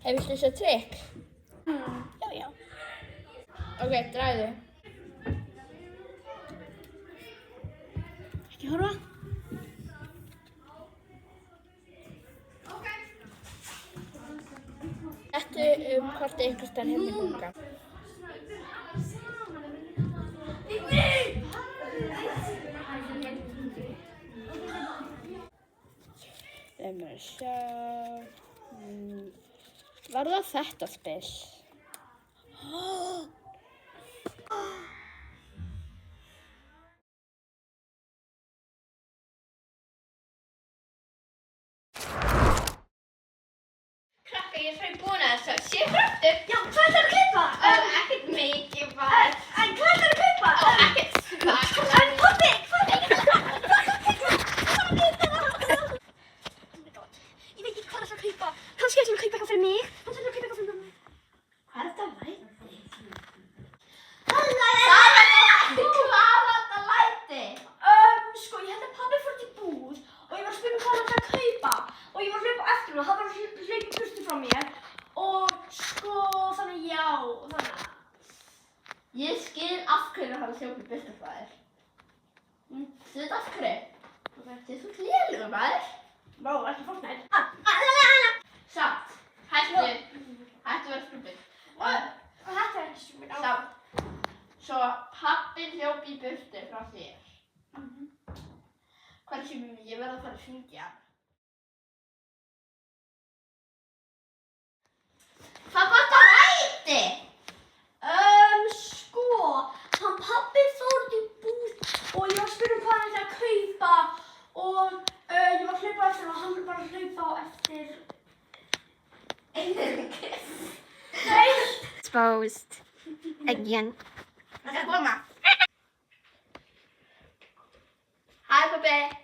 Hei, viltu sjá trikk? Já. Ok, dragðu. Ekki horfa. Settu kortið ykkur staðar hérna í bunkann. Sjá. Var það þetta spil? Krakka, ég er svo búin að þessu. Séu kraftur? Já, hvað ætlarðu að kaupa? Ekkert mikið bara. En hvað ætlarðu að kaupa? Ekkert svaklega. En pabbi, hvað er það? Ég veit ekki hvað það er að kaupa. Kannski ætlum við að kaupa eitthvað fyrir mig. Kannski ætlum við að kaupa eitthvað fyrir mig. Hvað er þetta læti? Hvað Hvað var þetta læti? Sko, ég held að pabbi fór til búð og ég var að spyrja hvað hann ætlaði að kaupa og ég var að hlaupa eftir hann og hann var að hlaupa burtu frá mér og sko, þannig já, þannig að... Ég skil af hverju hann hljóp í burtu frá þér. Þú veit af hverju? Þið er svo lélugur maður. Vá, ekki Fortnite. Samt. Hættu að vera stúpid. Og þetta er ekki stúpid. Samt. Svo pabbi hljóp í burtu frá þér. Hversu ég verð að fara að hringja. Hvað var þetta læti? Sko, hann pabbi fór til búð og ég var að spyrja hvað hann ætlaði að kaupa og ég var að hlaupa eftir og hann var bara að hlaupa á eftir... Exposed again. Það skal koma. Hæ pabbi.